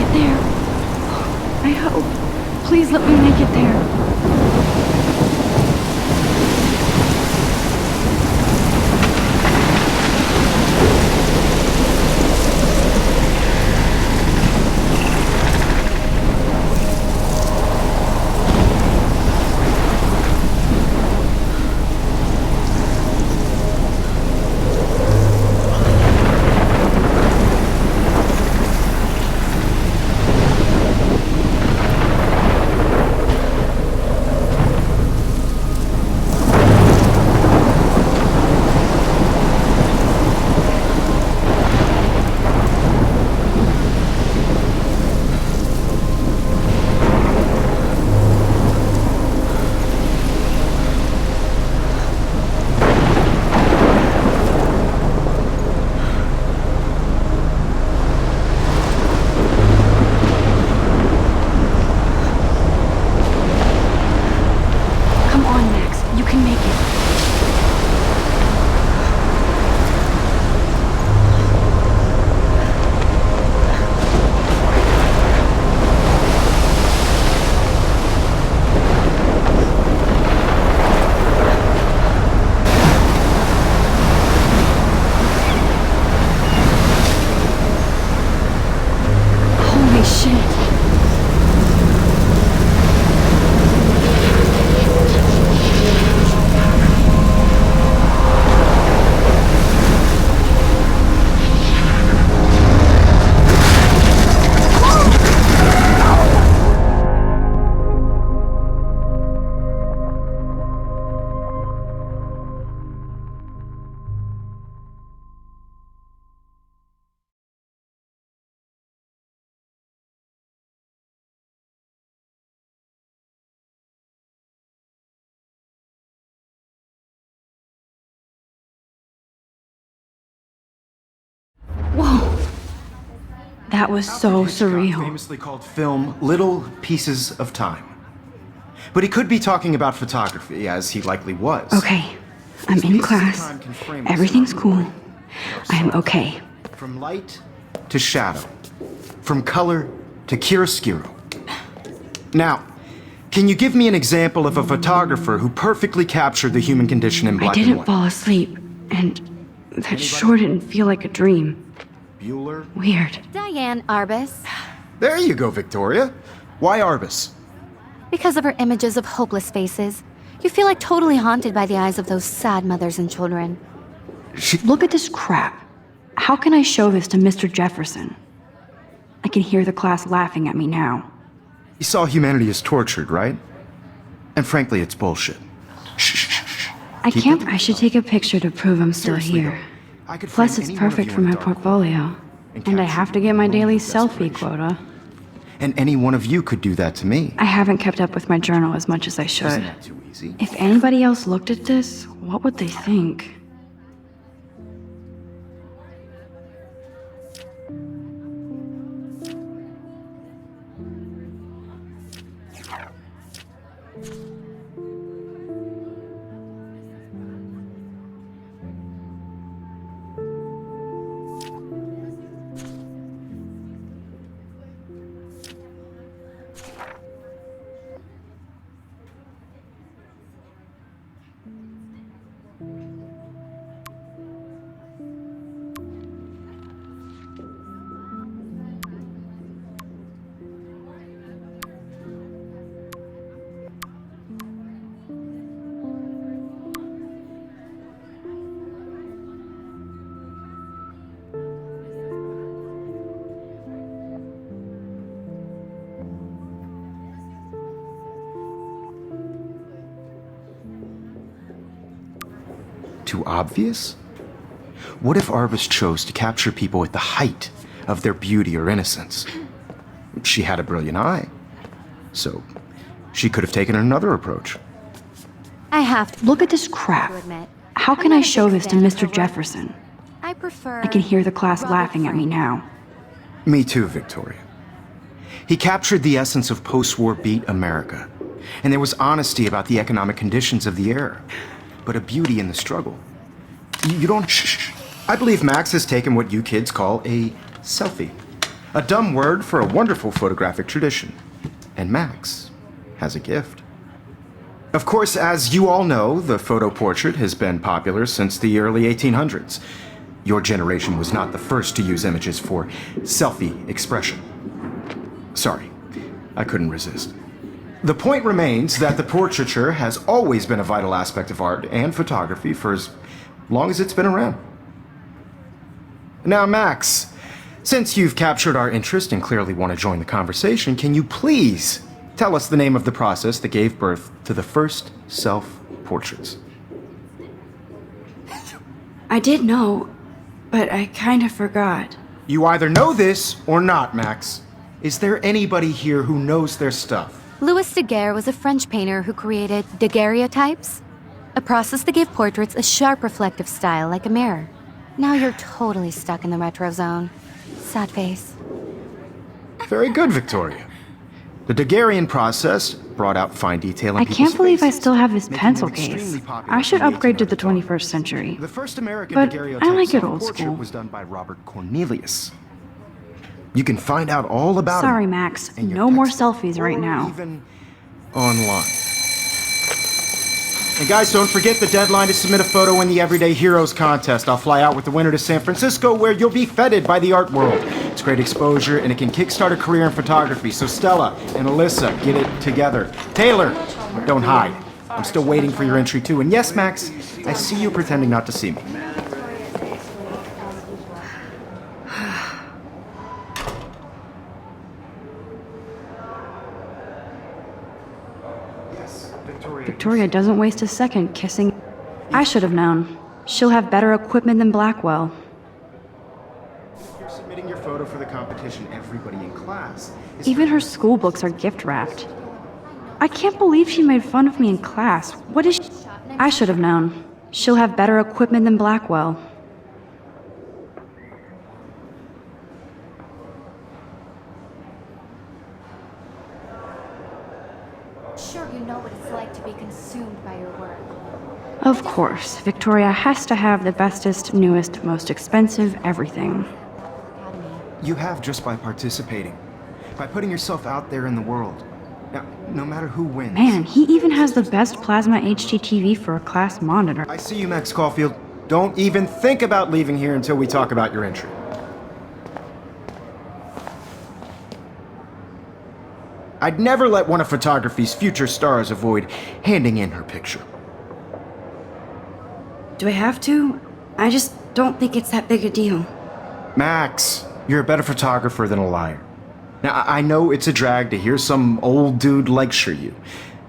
it there. I hope. Please let me make it there. Whoa. That was so surreal. Famously called film Little Pieces of Time. But he could be talking about photography, as he likely was. Okay, I'm in class. Everything's cool. I am okay. From light to shadow. From color to chiaroscuro. Now, can you give me an example of a photographer who perfectly captured the human condition in black and white? I didn't white? fall asleep, and that sure didn't feel like a dream. Bueller? Weird. Diane Arbus. There you go, Victoria. Why Arbus? Because of her images of hopeless faces, you feel like totally haunted by the eyes of those sad mothers and children. Look at this crap. How can I show this to Mr. Jefferson? I can hear the class laughing at me now. You saw humanity as tortured, right? And frankly, it's bullshit. Shh. I should take a picture to prove I'm still here. Plus, it's perfect for my portfolio. And I have to get my daily selfie quota. And any one of you could do that to me. I haven't kept up with my journal as much as I should. Isn't that too easy? If anybody else looked at this, what would they think? Too obvious? What if Arbus chose to capture people at the height of their beauty or innocence? She had a brilliant eye, so she could have taken another approach. I have to Look at this crap. admit. How can I show this to Mr. Jefferson? I prefer... I can hear the class laughing at me now. Me too, Victoria. He captured the essence of post-war beat America, and there was honesty about the economic conditions of the era, but a beauty in the struggle. You don't... Shh. I believe Max has taken what you kids call a selfie. A dumb word for a wonderful photographic tradition. And Max has a gift. Of course, as you all know, the photo portrait has been popular since the early 1800s. Your generation was not the first to use images for selfie expression. Sorry, I couldn't resist. The point remains that the portraiture has always been a vital aspect of art and photography for as long as it's been around. Now, Max, since you've captured our interest and clearly want to join the conversation, can you please tell us the name of the process that gave birth to the first self-portraits? I did know, but I kind of forgot. You either know this or not, Max. Is there anybody here who knows their stuff? Louis Daguerre was a French painter who created daguerreotypes, a process that gave portraits a sharp reflective style like a mirror. Now you're totally stuck in the retro zone. Sad face. Very good, Victoria. The Daguerrean process brought out fine detail in I people's can't believe I faces, still have this making pencil them case. extremely popular I should from the upgrade to the 1800s on. 21st century. The first American But daguerreotype I like it old self-portrait school. was done by Robert Cornelius. You can find out all about Sorry, him Max. in your No more textbook selfies right or now. even online. And guys, don't forget the deadline to submit a photo in the Everyday Heroes contest. I'll fly out with the winner to San Francisco, where you'll be feted by the art world. It's great exposure, and it can kickstart a career in photography. So Stella and Alyssa, get it together. Taylor, don't hide. I'm still waiting for your entry too. And yes, Max, I see you pretending not to see me. Victoria doesn't waste a second kissing. I should have known. She'll have better equipment than Blackwell. You're submitting your photo for the competition. Everybody in class is Even her school books are gift wrapped. I can't believe she made fun of me in class. What is she? I should have known. She'll have better equipment than Blackwell. Sure, you know what it's like to be consumed by your work. Of course, Victoria has to have the bestest, newest, most expensive everything. You have just by participating, by putting yourself out there in the world. Now, no matter who wins. Man, he even has the best plasma HDTV for a class monitor. I see you, Max Caulfield. Don't even think about leaving here until we talk about your entry. I'd never let one of photography's future stars avoid handing in her picture. Do I have to? I just don't think it's that big a deal. Max, you're a better photographer than a liar. Now, I know it's a drag to hear some old dude lecture you,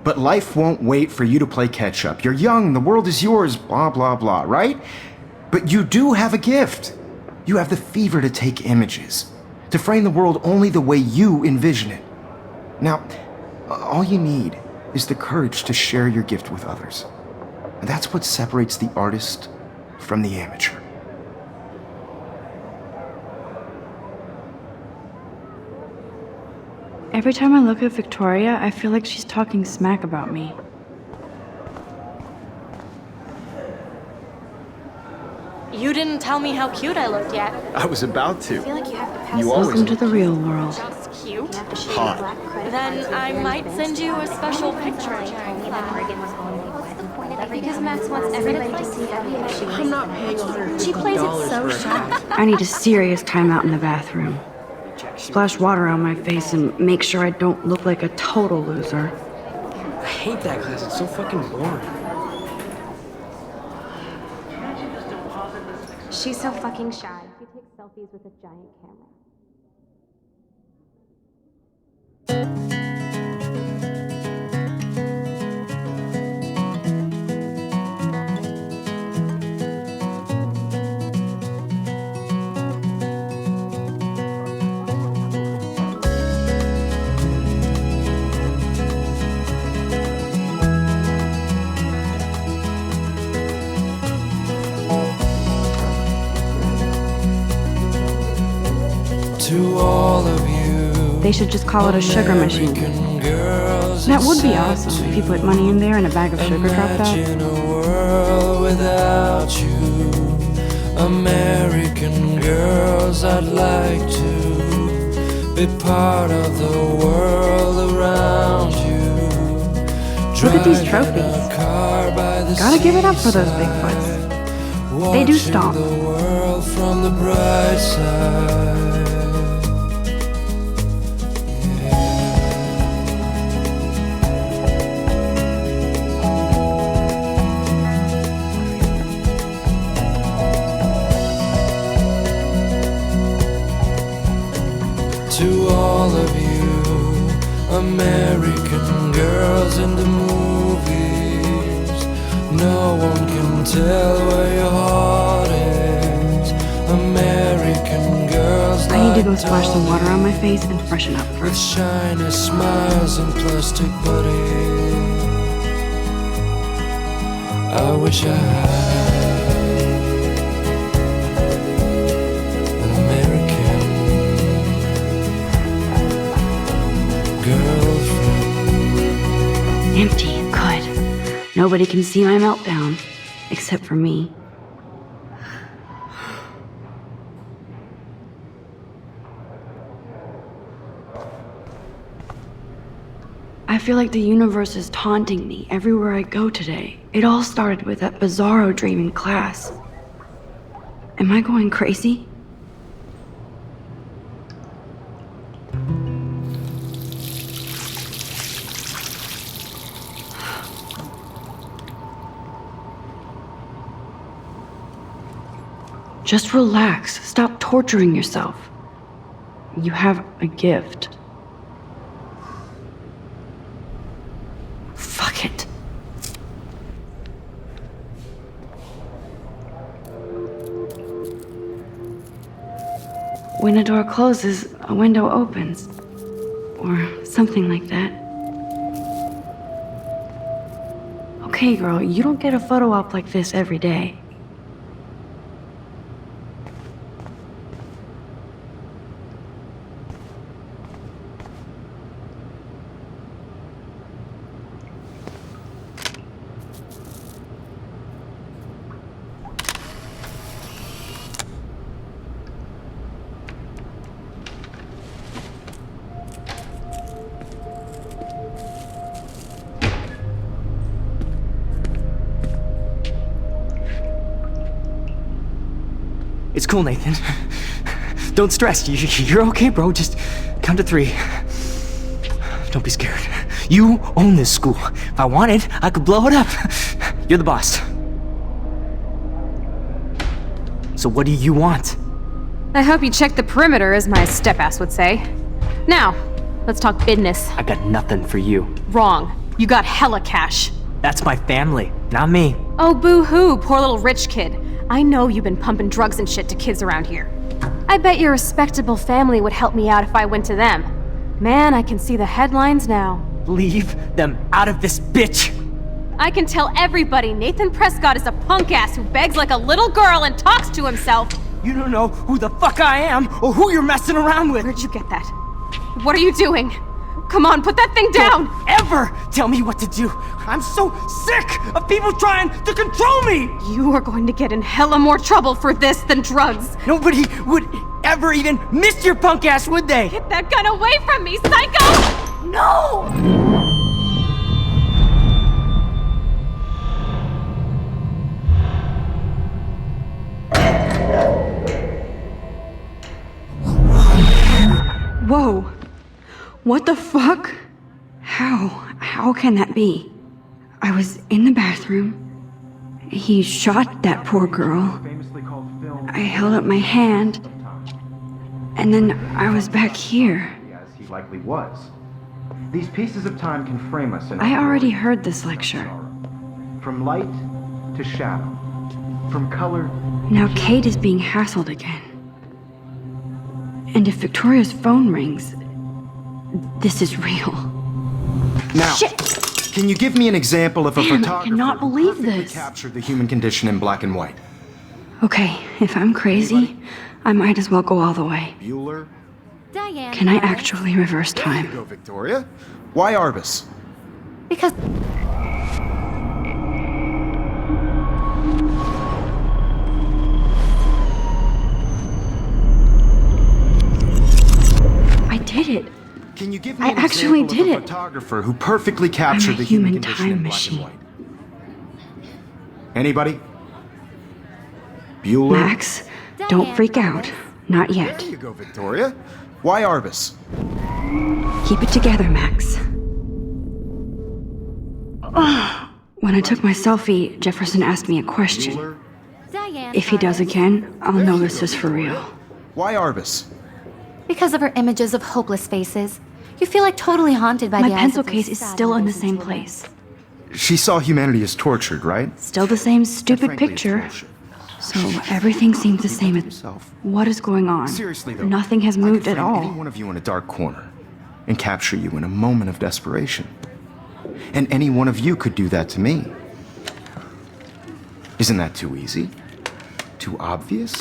but life won't wait for you to play catch-up. You're young, the world is yours, blah, blah, blah, right? But you do have a gift. You have the fever to take images, to frame the world only the way you envision it. Now, all you need is the courage to share your gift with others. And that's what separates the artist from the amateur. Every time I look at Victoria, I feel like she's talking smack about me. You didn't tell me how cute I looked yet. I was about to. feel like you have to pass You always Welcome to the real world. That's cute. hot. Then I might send you a special picture. Because Max wants everybody to see how good she I'm not paying $150 She plays it so for sharp. I need a serious timeout in the bathroom. Splash water on my face and make sure I don't look like a total loser. I hate that class. It's so fucking boring. She's so fucking shy. She takes selfies with a giant camera. To all of you, They should just call it a sugar machine. American girls, That would be it's awesome sad if you put money in there and a bag of sugar dropped out. Imagine a world without you. American girls, I'd like to Be part of the world around you. Look at these Drive in a trophies. car by the Gotta give it up for those seaside. Bigfoots. They do Watching stomp. the world from the bright side. To all of you American girls in the movies, no one can tell where your heart is. American girls I need to go like splash some water on my face and freshen up with first. shiny smiles and plastic buddies. I wish I had an American girlfriend. Empty. Good. Nobody can see my meltdown. Except for me. I feel like the universe is taunting me everywhere I go today. It all started with that bizarro dream in class. Am I going crazy? Just relax. Stop torturing yourself. You have a gift. Fuck it. When a door closes, a window opens. Or something like that. Okay, girl, you don't get a photo op like this every day. It's cool, Nathan. Don't stress. You're okay, bro. Just count to 3. Don't be scared. You own this school. If I wanted, I could blow it up. You're the boss. So what do you want? I hope you checked the perimeter, as my step-ass would say. Now, let's talk business. I got nothing for you. Wrong. You got hella cash. That's my family, not me. Oh, boo-hoo, poor little rich kid. I know you've been pumping drugs and shit to kids around here. I bet your respectable family would help me out if I went to them. Man, I can see the headlines now. Leave them out of this bitch! I can tell everybody Nathan Prescott is a punk ass who begs like a little girl and talks to himself. You don't know who the fuck I am or who you're messing around with. Where'd you get that? What are you doing? Come on, put that thing down! Don't ever tell me what to do. I'm so sick of people trying to control me. You are going to get in hella more trouble for this than drugs. Nobody would ever even miss your punk ass, would they? Get that gun away from me, psycho! No! Whoa. What the fuck? How can that be? I was in the bathroom. He shot that poor girl. I held up my hand. And then I was back here. As he likely was. These pieces of time can frame us in I already heard this lecture. From light to shadow. From color. Now Kate is being hassled again. And if Victoria's phone rings, this is real. Now, Shit! Can you give me an example of a Damn, I photographer cannot who believe perfectly this. captured the human condition in black and white? Okay, if I'm crazy, I might as well go all the way. Bueller? Diane. Can I actually reverse There you time? go, Victoria. Why Arbus? Because I did it. Can you give me I an actually example did of a it. photographer who perfectly captured I'm a the human human condition in time black machine. and white? Anybody? Bueller? Max, don't freak out. Not yet. There you go, Victoria. Why Arbus? Keep it together, Max. When I took my selfie, Jefferson asked me a question. Bueller? Diane. If he does Arbus. again, I'll know this is for real. Why Arbus? Because of her images of hopeless faces, you feel like totally haunted by My the eyes pencil of those case is sad still in the mothers and same children. place. She saw humanity as tortured, right? Still the same stupid Frankly, it's picture. bullshit. So everything seems the same. Yourself. What is going on? Seriously, though. Nothing has I could moved at frame all. any one of you in a dark corner and capture you in a moment of desperation. And any one of you could do that to me. Isn't that too easy? Too obvious?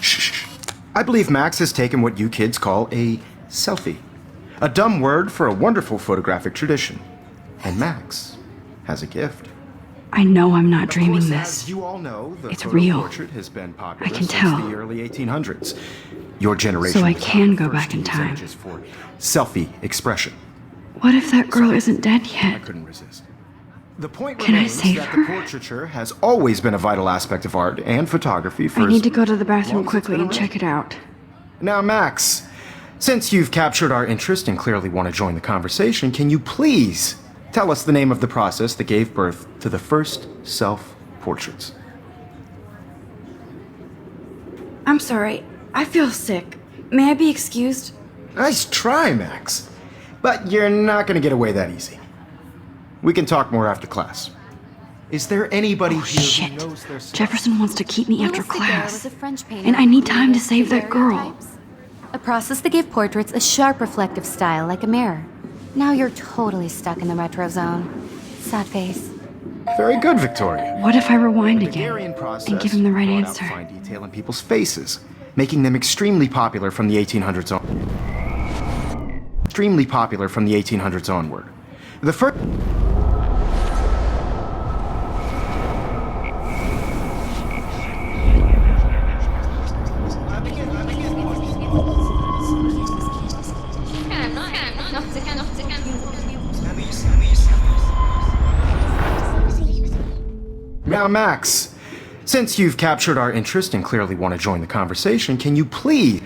Shh. I believe Max has taken what you kids call a selfie. A dumb word for a wonderful photographic tradition. And Max has a gift. I know I'm not Of dreaming course, this. as you all know, the It's photo real. portrait has been popular I can since tell. the early 1800s. Your generation So I was not can the go first back to in use time. images for selfie expression. What if that girl isn't dead I yet? couldn't resist. The point Can I remains save that her? the portraiture has always been a vital aspect of art and photography for I need as to go to the bathroom long as it's quickly been and check it out. Now, Max, since you've captured our interest and clearly want to join the conversation, can you please tell us the name of the process that gave birth to the first self-portraits? I'm sorry. I feel sick. May I be excused? Nice try, Max. But you're not going to get away that easy. We can talk more after class. Is there anybody Oh, here shit. who knows their stuff? Jefferson wants to keep me after Louis Daguerre class. was a French painter And I need who time to created save that girl. daguerreotypes, a process that gave portraits a sharp reflective style like a mirror. Now you're totally stuck in the retro zone. Sad face. Very good, Victoria. What if I rewind again Daguerrean process and give him the right brought out answer? fine detail in people's faces, making them extremely popular from the 1800s onward. The first Now, Max, since you've captured our interest and clearly want to join the conversation, can you please...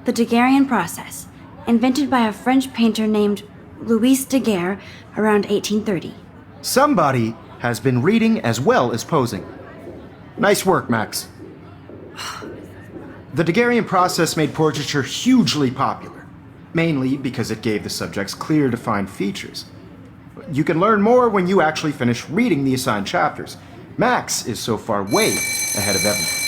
The Daguerrean process, invented by a French painter named Louis Daguerre around 1830. Somebody has been reading as well as posing. Nice work, Max. The Daguerrean process made portraiture hugely popular, mainly because it gave the subjects clear, defined features. You can learn more when you actually finish reading the assigned chapters. Max is so far way ahead of everyone.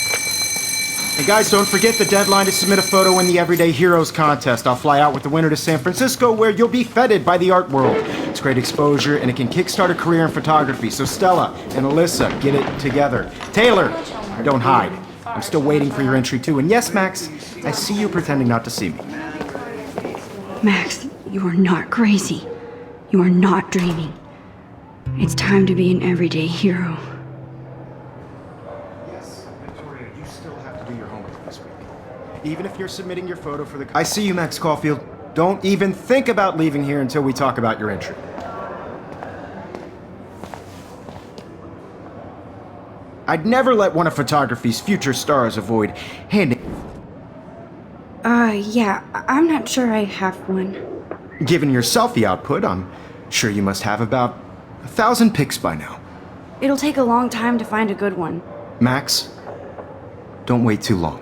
Hey guys, don't forget the deadline to submit a photo in the Everyday Heroes contest. I'll fly out with the winner to San Francisco, where you'll be feted by the art world. It's great exposure, and it can kickstart a career in photography. So Stella and Alyssa, get it together. Taylor, don't hide. I'm still waiting for your entry too. And yes, Max, I see you pretending not to see me. Max, you are not crazy. You are not dreaming. It's time to be an everyday hero. Yes, Victoria, you still have to do your homework this week. Even if you're submitting your photo for the... I see you, Max Caulfield. Don't even think about leaving here until we talk about your entry. I'd never let one of photography's future stars avoid handing... Yeah, I'm not sure I have one. Given your selfie output, I'm sure you must have about 1,000 pics by now. It'll take a long time to find a good one. Max, don't wait too long.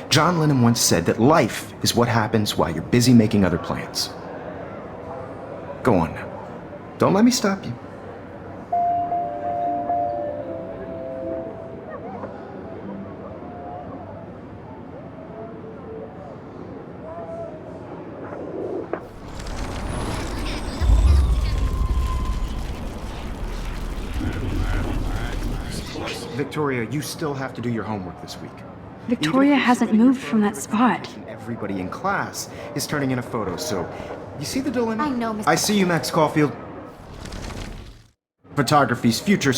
John Lennon once said that life is what happens while you're busy making other plans. Go on now. Don't let me stop you. Victoria, you still have to do your homework this week. Victoria hasn't moved from that spot. Everybody in class is turning in a photo, so you see the dilemma? I know, Mr. I see you, Max Caulfield. Photography's future